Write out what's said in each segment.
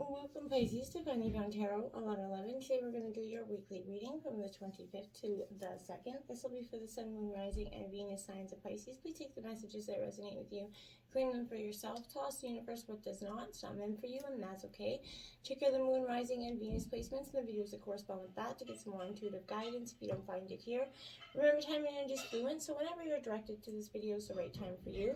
Welcome Pisces to Finally Found Tarot 1111. Today we're going to do your weekly reading from the 25th to the 2nd. This will be for the Sun, Moon, Rising, and Venus signs of Pisces. Please take the messages that resonate with you, claim them for yourself, toss the universe what does not. It's not meant for you, and that's okay. Check out the Moon, Rising, and Venus placements and the videos that correspond with that to get some more intuitive guidance if you don't find it here. Remember, time and energy is fluent, so whenever you're directed to this video is the right time for you.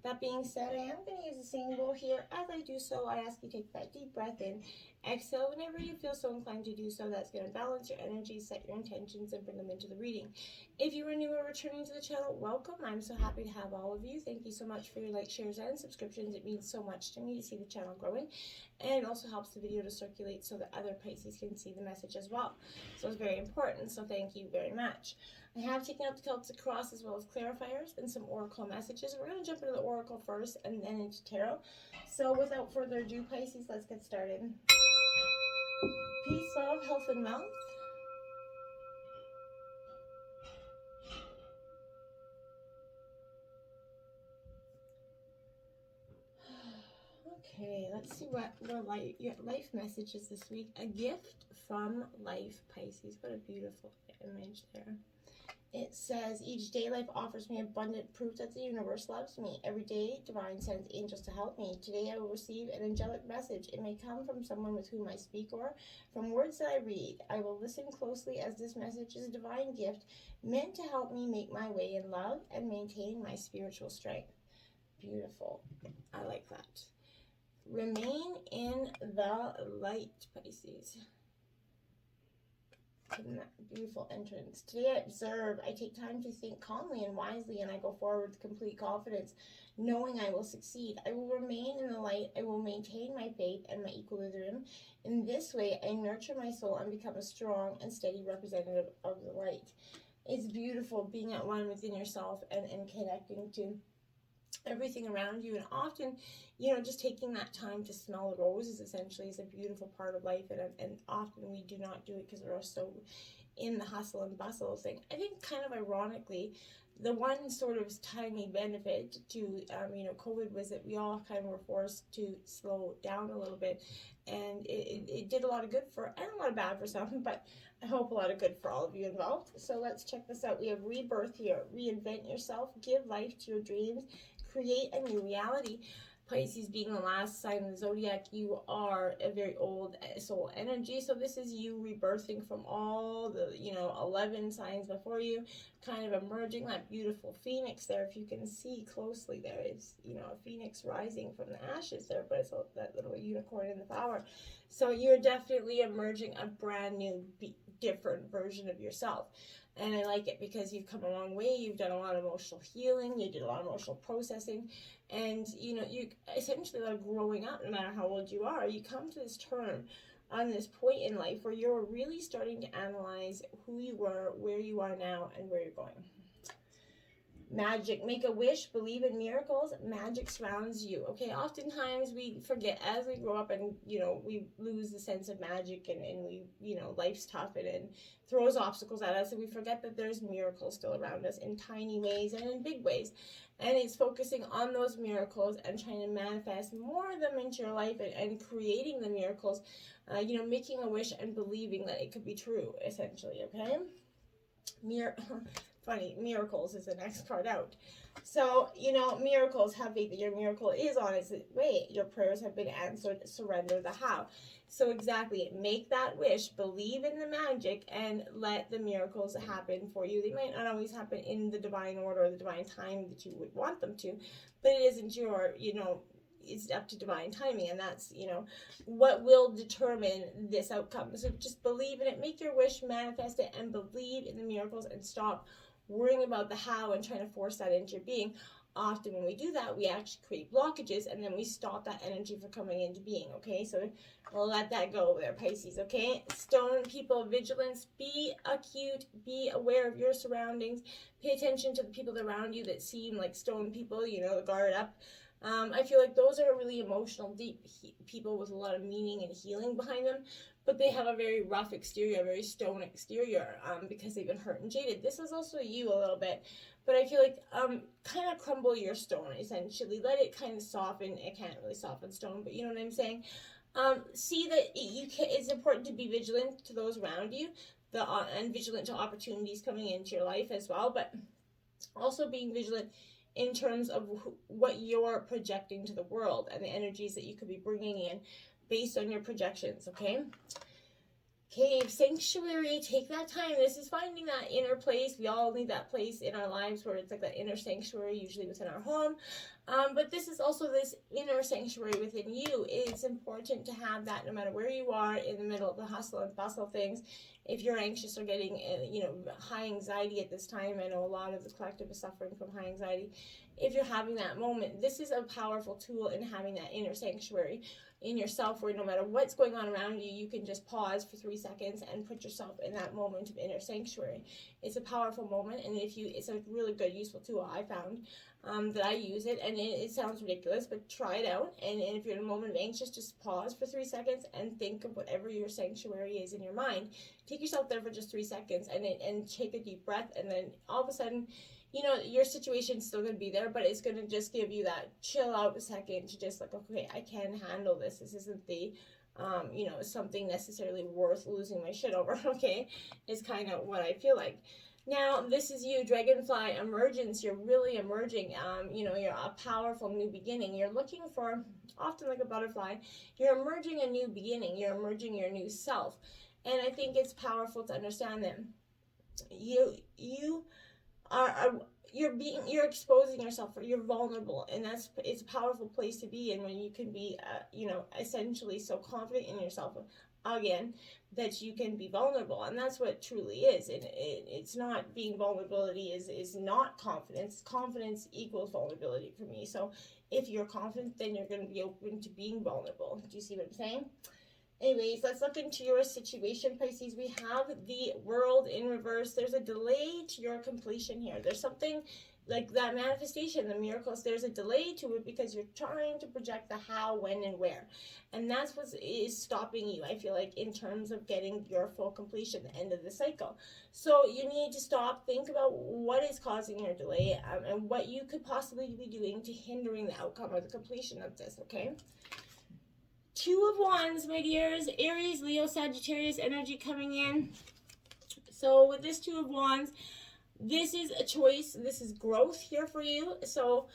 That being said, I am going to use a singing bowl here. As I do so, I ask you to take that deep breath in. Exhale whenever you feel so inclined to do so. That's going to balance your energy, set your intentions, and bring them into the reading. If you are new or returning to the channel, welcome. I'm so happy to have all of you. Thank you so much for your likes, shares, and subscriptions. It means so much to me to see the channel growing. And it also helps the video to circulate so that other Pisces can see the message as well. So it's very important. So thank you very much. I have taken out the Celtic Cross as well as clarifiers and some oracle messages. We're going to jump into the oracle first and then into tarot. So without further ado, Pisces, let's get started. Peace, love, health, and wealth. Okay, let's see what your life message is this week. A gift from life, Pisces. What a beautiful image there. It says, each day life offers me abundant proof that the universe loves me. Every day, divine sends angels to help me. Today I will receive an angelic message. It may come from someone with whom I speak or from words that I read. I will listen closely as this message is a divine gift meant to help me make my way in love and maintain my spiritual strength. Beautiful. I like that. Remain in the light, Pisces. In that beautiful entrance. Today I observe, I take time to think calmly and wisely, and I go forward with complete confidence, knowing I will succeed. I will remain in the light. I will maintain my faith and my equilibrium. In this way, I nurture my soul and become a strong and steady representative of the light. It's beautiful being at one within yourself and connecting to everything around you, and often, you know, just taking that time to smell the roses essentially is a beautiful part of life, and often we do not do it because we're so in the hustle and bustle of things. I think kind of ironically, the one sort of tiny benefit to COVID was that we all kind of were forced to slow down a little bit, and it did a lot of good for, and a lot of bad for some, but I hope a lot of good for all of you involved. So let's check this out. We have rebirth here. Reinvent yourself, give life to your dreams, create a new reality. Pisces being the last sign of the zodiac, you are a very old soul energy. So this is you rebirthing from all the, 11 signs before you, kind of emerging, that beautiful phoenix there. If you can see closely there, it's, a phoenix rising from the ashes there, but it's that little unicorn in the flower. So you're definitely emerging a brand new, different version of yourself. And I like it because you've come a long way. You've done a lot of emotional healing. You did a lot of emotional processing. And, you essentially are growing up, no matter how old you are. You come to this term on this point in life where you're really starting to analyze who you were, where you are now, and where you're going. Magic. Make a wish, believe in miracles. Magic surrounds you. Okay, oftentimes we forget as we grow up, and we lose the sense of magic, and we life's tough and throws obstacles at us, and we forget that there's miracles still around us in tiny ways and in big ways. And it's focusing on those miracles and trying to manifest more of them into your life, and creating the miracles, making a wish and believing that it could be true, essentially. Okay, funny, miracles is the next part out. So, miracles, have faith that your miracle is on its way. Your prayers have been answered. Surrender the how. So exactly, make that wish, believe in the magic, and let the miracles happen for you. They might not always happen in the divine order or the divine time that you would want them to, but it isn't your, it's up to divine timing, and that's, what will determine this outcome. So just believe in it, make your wish, manifest it, and believe in the miracles, and stop worrying about the how and trying to force that into your being. Often when we do that, we actually create blockages, and then we stop that energy from coming into being. Okay, so we'll let that go there, Pisces. Okay, stone people, vigilance, be acute, be aware of your surroundings, pay attention to the people around you that seem like stone people, guard up. I feel like those are really emotional, deep people with a lot of meaning and healing behind them, but they have a very rough exterior, a very stone exterior, because they've been hurt and jaded. This is also you a little bit, but I feel like kind of crumble your stone, essentially. Let it kind of soften. It can't really soften stone, but you know what I'm saying? See that it's important to be vigilant to those around you, and vigilant to opportunities coming into your life as well, but also being vigilant in terms of what you're projecting to the world and the energies that you could be bringing in based on your projections, okay? Cave, sanctuary, take that time. This is finding that inner place. We all need that place in our lives where it's like that inner sanctuary, usually within our home. But this is also this inner sanctuary within you. It's important to have that no matter where you are in the middle of the hustle and bustle of things. If you're anxious or getting, high anxiety at this time, I know a lot of the collective is suffering from high anxiety. If you're having that moment, this is a powerful tool in having that inner sanctuary in yourself, where no matter what's going on around you, you can just pause for 3 seconds and put yourself in that moment of inner sanctuary. It's a powerful moment, and it's a really good, useful tool I found that I use it, and it sounds ridiculous, but try it out. And if you're in a moment of anxious, just pause for 3 seconds and think of whatever your sanctuary is in your mind. Take yourself there for just 3 seconds and take a deep breath, and then all of a sudden, your situation's still going to be there, but it's going to just give you that chill out second to just like, okay, I can handle this. This isn't the, something necessarily worth losing my shit over, okay? Is kind of what I feel like. Now, this is you, Dragonfly Emergence. You're really emerging. You're a powerful new beginning. You're looking for, often like a butterfly, you're emerging a new beginning. You're emerging your new self. And I think it's powerful to understand that you're exposing yourself, you're vulnerable, and it's a powerful place to be in when you can be essentially so confident in yourself again that you can be vulnerable. And that's what it truly is. And it's not, being vulnerability is not confidence. Confidence equals vulnerability for me. So if you're confident, then you're going to be open to being vulnerable. Do you see what I'm saying? Anyways, let's look into your situation, Pisces. We have the World in reverse. There's a delay to your completion here. There's something like that manifestation, the miracles. There's a delay to it because you're trying to project the how, when, and where. And that's what is stopping you, I feel like, in terms of getting your full completion, the end of the cycle. So you need to stop, think about what is causing your delay, and what you could possibly be doing to hindering the outcome or the completion of this, okay? Two of Wands, my dears. Aries, Leo, Sagittarius energy coming in. So with this Two of Wands, this is a choice. This is growth here for you. So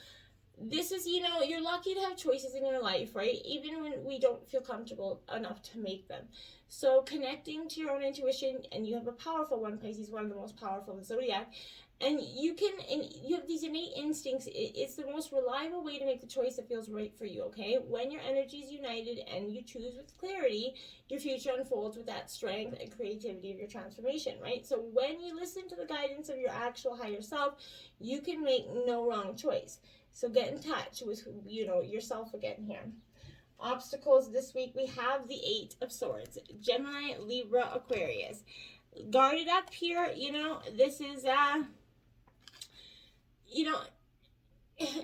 this is, you're lucky to have choices in your life, right? Even when we don't feel comfortable enough to make them. So connecting to your own intuition, and you have a powerful one, Pisces, one of the most powerful in the zodiac. And you have these innate instincts. It's the most reliable way to make the choice that feels right for you, okay? When your energy is united and you choose with clarity, your future unfolds with that strength and creativity of your transformation, right? So when you listen to the guidance of your actual higher self, you can make no wrong choice. So get in touch with, yourself again here. Obstacles this week, we have the Eight of Swords. Gemini, Libra, Aquarius. Guarded up here, this is,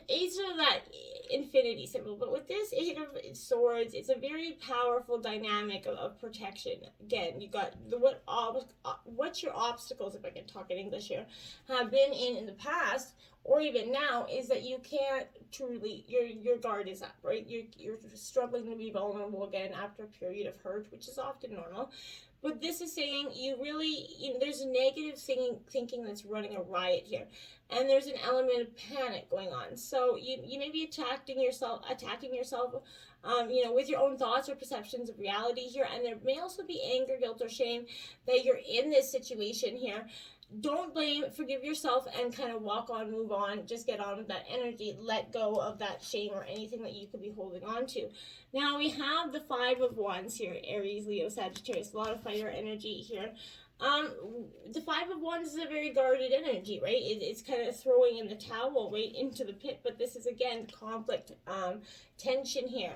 Eight of that infinity symbol, but with this Eight of Swords, it's a very powerful dynamic of protection. Again, you got what your obstacles, if I can talk in English here, have been in the past, or even now, is that you can't truly, your guard is up, right? You're struggling to be vulnerable again after a period of hurt, which is often normal. But this is saying there's a negative thinking that's running a riot here. And there's an element of panic going on. So you may be attacking yourself, with your own thoughts or perceptions of reality here. And there may also be anger, guilt, or shame that you're in this situation here. Don't blame, forgive yourself, and kind of walk on, move on, just get on with that energy, let go of that shame or anything that you could be holding on to. Now we have the Five of Wands here, Aries, Leo, Sagittarius, a lot of fire energy here. The Five of Wands is a very guarded energy, right? It's kind of throwing in the towel right into the pit, but this is, again, conflict, tension here.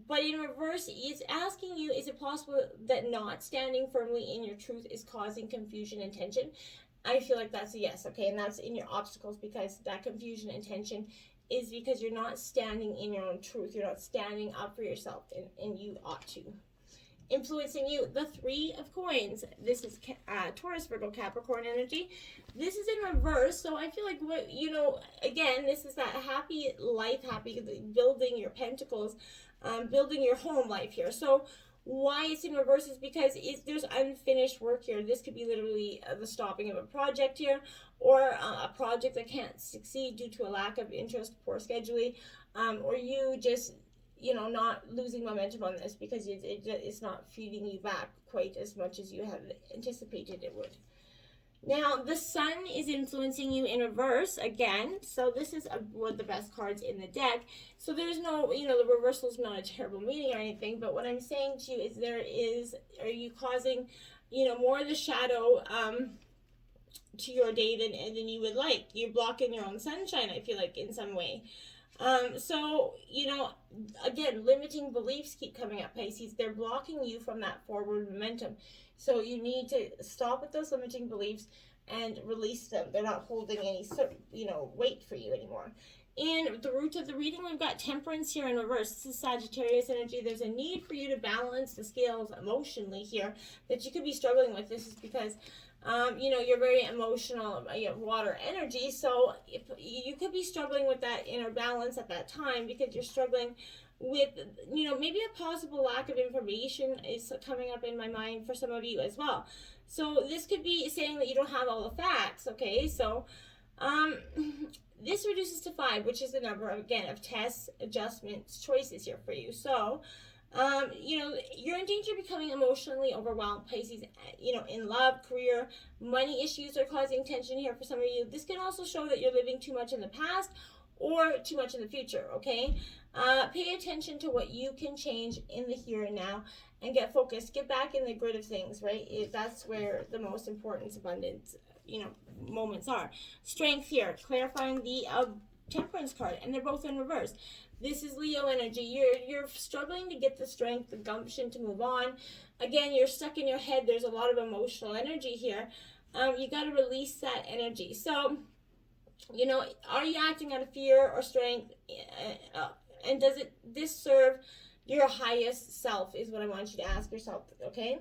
But in reverse, it's asking you, is it possible that not standing firmly in your truth is causing confusion and tension? I feel like that's a yes, okay? And that's in your obstacles, because that confusion and tension is because you're not standing in your own truth. You're not standing up for yourself, and you ought to. Influencing you, the Three of Coins. This is Taurus, Virgo, Capricorn energy. This is in reverse, so I feel like again, this is that happy life, happy building your pentacles. building your home life here. So why it's in reverse is because there's unfinished work here. This could be literally the stopping of a project here, or a project that can't succeed due to a lack of interest, poor scheduling, or you just, not losing momentum on this because it's not feeding you back quite as much as you had anticipated it would. Now, the sun is influencing you in reverse again. So this is one of the best cards in the deck. So there's no, the reversal is not a terrible meaning or anything. But what I'm saying to you is are you causing, more of the shadow to your day than you would like? You're blocking your own sunshine, I feel like, in some way. So, again, limiting beliefs keep coming up, Pisces. They're blocking you from that forward momentum. So you need to stop with those limiting beliefs and release them. They're not holding any, weight for you anymore. In the root of the reading, we've got Temperance here in reverse. This is Sagittarius energy. There's a need for you to balance the scales emotionally here that you could be struggling with. This is because you're very emotional, you have water energy, so if you could be struggling with that inner balance at that time because you're struggling with, maybe a possible lack of information is coming up in my mind for some of you as well. So this could be saying that you don't have all the facts, okay? So this reduces to 5, which is the number, again, of tests, adjustments, choices here for you. So you're in danger of becoming emotionally overwhelmed, Pisces, in love, career, money issues are causing tension here for some of you. This can also show that you're living too much in the past or too much in the future, okay? Pay attention to what you can change in the here and now and get focused. Get back in the grid of things, right? That's where the most important abundance, moments are. Strength here, clarifying the Temperance card, and they're both in reverse. This is Leo energy. You're struggling to get the strength, the gumption to move on. Again, you're stuck in your head. There's a lot of emotional energy here. You got to release that energy. So, are you acting out of fear or strength? And does this serve your highest self is what I want you to ask yourself, okay?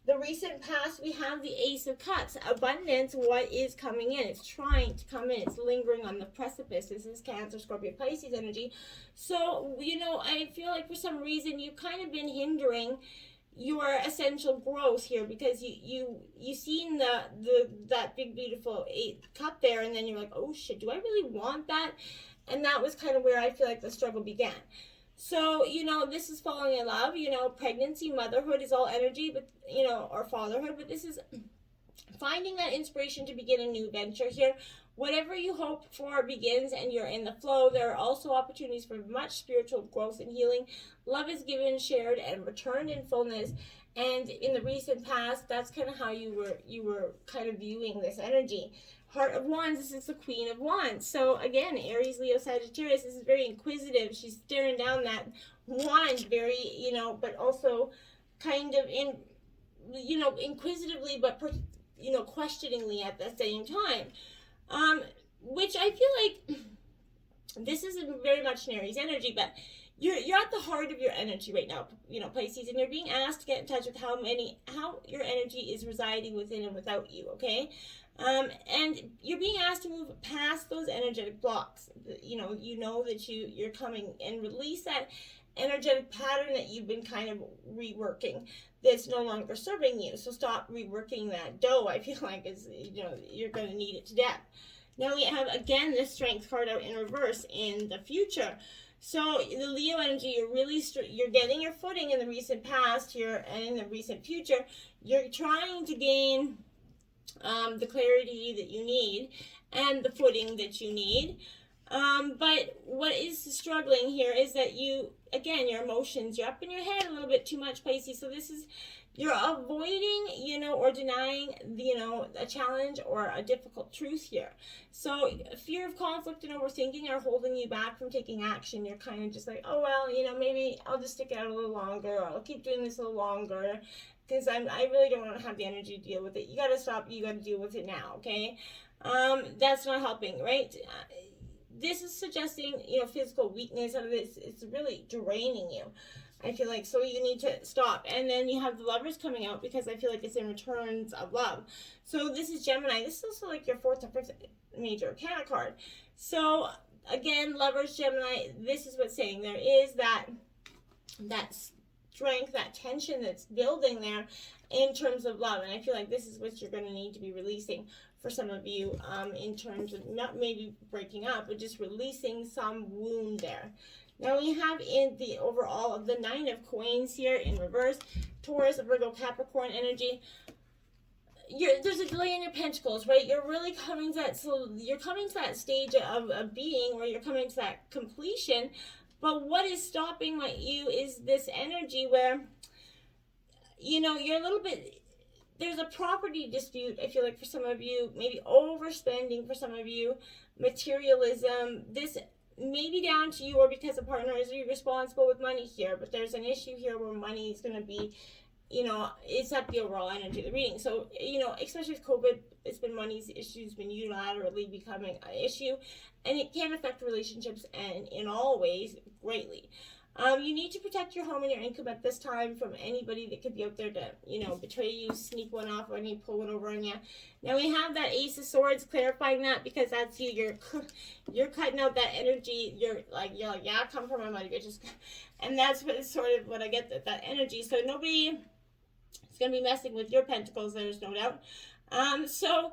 The recent past, we have the Ace of Cups. Abundance, what is coming in? It's trying to come in. It's lingering on the precipice. This is Cancer, Scorpio, Pisces energy. So, I feel like for some reason you've kind of been hindering your essential growth here because you seen that big beautiful 8 cup there, and then you're like, oh shit, do I really want that? And that was kind of where I feel like the struggle began. So, this is falling in love, pregnancy, motherhood is all energy, but, or fatherhood, but this is finding that inspiration to begin a new venture here. Whatever you hope for begins and you're in the flow. There are also opportunities for much spiritual growth and healing. Love is given, shared, and returned in fullness. And in the recent past, that's kind of how you were kind of viewing this energy. Heart of Wands, this is the Queen of Wands. So again, Aries, Leo, Sagittarius, this is very inquisitive. She's staring down that wand very, but also kind of inquisitively, but, questioningly at the same time. Which I feel like this isn't very much an Aries energy, but you're at the heart of your energy right now, Pisces, and you're being asked to get in touch with how your energy is residing within and without you, okay? And you're being asked to move past those energetic blocks. That you're coming and release that energetic pattern that you've been kind of reworking that's no longer serving you. So stop reworking that dough. I feel like you're going to need it to death. Now we have again this Strength card out in reverse in the future. So the Leo energy, you're getting your footing in the recent past here and in the recent future. You're trying to gain the clarity that you need and the footing that you need. But what is struggling here is that your emotions, you're up in your head a little bit too much, Pisces. So you're avoiding, or denying, a challenge or a difficult truth here. So fear of conflict and overthinking are holding you back from taking action. You're kind of just like, oh, well, maybe I'll just stick it out a little longer, or I'll keep doing this a little longer, because I really don't want to have the energy to deal with it. You got to stop. You got to deal with it now, okay? That's not helping, right? This is suggesting, physical weakness out of this. It's really draining you, I feel like. So you need to stop. And then you have the Lovers coming out because I feel like it's in returns of love. So this is Gemini. This is also like your 4th or 5th major arcana card. So again, Lovers, Gemini, this is what's saying. There is that that strength, that tension that's building there in terms of love. And I feel like this is what you're going to need to be releasing for some of you, in terms of not maybe breaking up, but just releasing some wound there. Now we have in the overall of the Nine of Coins here in reverse, Taurus, Virgo, Capricorn energy. There's a delay in your pentacles, right? You're really coming to that, so you're coming to that stage of being, or you're coming to that completion. But what is stopping you is this energy where, you're a little bit, there's a property dispute, I feel like, for some of you, maybe overspending for some of you, materialism. This may be down to you, or because a partner is responsible with money here, but there's an issue here where money is going to be, it's not the overall energy of the reading. So, especially with COVID, it's been money's issues been unilaterally becoming an issue, and it can affect relationships and in all ways greatly. You need to protect your home and your income at this time from anybody that could be out there to, betray you, sneak one off on you, pull one over on you. Now we have that Ace of Swords clarifying that, because that's you. You're cutting out that energy. You're like, yeah, come for my money, bitches. And that's what is sort of what I get, that energy. So nobody is going to be messing with your pentacles. There's no doubt. So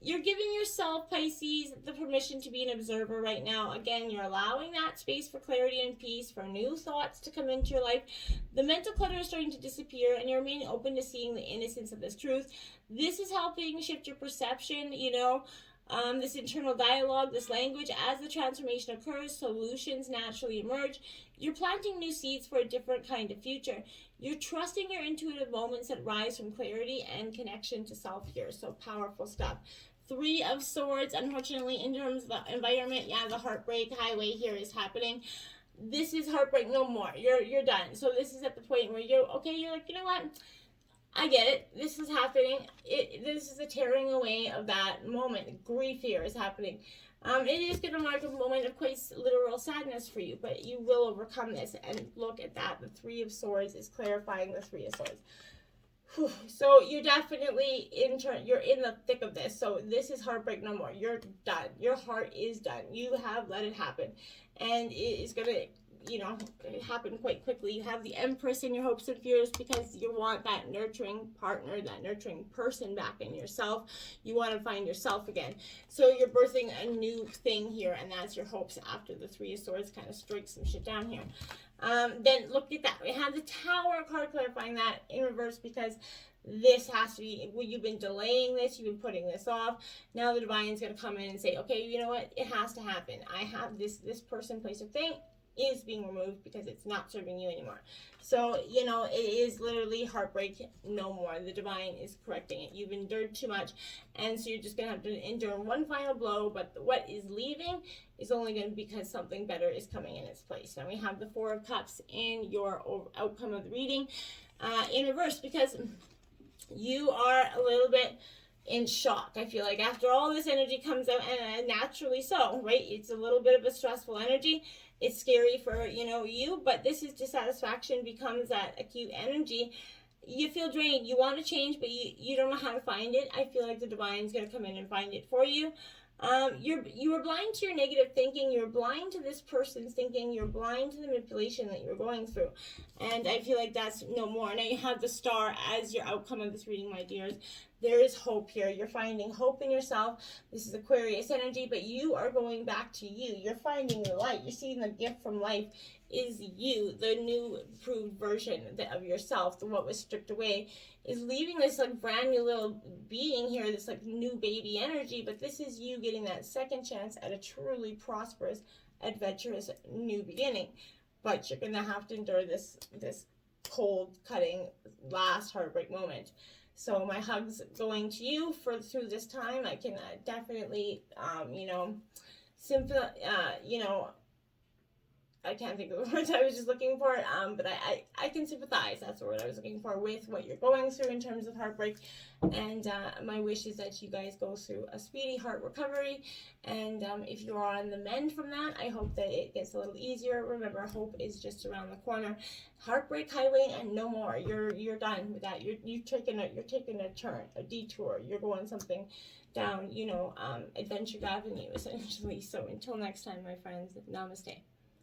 you're giving yourself, Pisces, the permission to be an observer right now. Again, you're allowing that space for clarity and peace, for new thoughts to come into your life. The mental clutter is starting to disappear, and you're remaining open to seeing the innocence of this truth. This is helping shift your perception, this internal dialogue, this language. As the transformation occurs, solutions naturally emerge. You're planting new seeds for a different kind of future. You're trusting your intuitive moments that rise from clarity and connection to self here. So powerful stuff. Three of Swords, unfortunately, in terms of the environment, the heartbreak highway here is happening. This is heartbreak no more. You're done. So this is at the point where you're like, you know what? I get it. This is happening. This is a tearing away of that moment. Grief here is happening. It is going to mark a moment of quite literal sadness for you, but you will overcome this. And look at that. The Three of Swords is clarifying the Three of Swords. Whew. So you're definitely you're in the thick of this. So this is heartbreak no more. You're done. Your heart is done. You have let it happen. And it is going to, happen quite quickly. You have the Empress in your hopes and fears, because you want that nurturing partner, that nurturing person back in yourself. You want to find yourself again. So you're birthing a new thing here, and that's your hopes after the Three of Swords kind of strikes some shit down here. Then look at that. We have the Tower card clarifying that in reverse, because this has to be, you've been delaying this, you've been putting this off. Now the Divine's going to come in and say, okay, you know what? It has to happen. I have this person, place, or thing is being removed because it's not serving you anymore. So, it is literally heartbreak no more. The Divine is correcting it. You've endured too much, and so you're just going to have to endure one final blow, but what is leaving is only going to be because something better is coming in its place. Now we have the Four of Cups in your outcome of the reading in reverse, because you are a little bit in shock. I feel like after all this energy comes out, and naturally so, right? It's a little bit of a stressful energy. It's scary for, you, but this is dissatisfaction becomes that acute energy. You feel drained. You want to change, but you don't know how to find it. I feel like the Divine's going to come in and find it for you. You were blind to your negative thinking. You're blind to this person's thinking. You're blind to the manipulation that you're going through. And I feel like that's no more. Now you have the Star as your outcome of this reading, my dears. There is hope here. You're finding hope in yourself. This is Aquarius energy, but you are going back to you. You're finding the light. You're seeing the gift from life is you, the new improved version of yourself. What was stripped away is leaving this brand new little being here, this new baby energy, but this is you getting that second chance at a truly prosperous, adventurous new beginning. But you're going to have to endure this cold, cutting, last heartbreak moment. So my hugs going to you through this time. I can definitely, I can't think of the words I was just looking for, but I can sympathize. That's the word I was looking for, with what you're going through in terms of heartbreak. And my wish is that you guys go through a speedy heart recovery. And if you are on the mend from that, I hope that it gets a little easier. Remember, hope is just around the corner. Heartbreak highway and no more. You're done with that. You're taking a turn, a detour. You're going something down, Adventure Avenue, essentially. So until next time, my friends, namaste.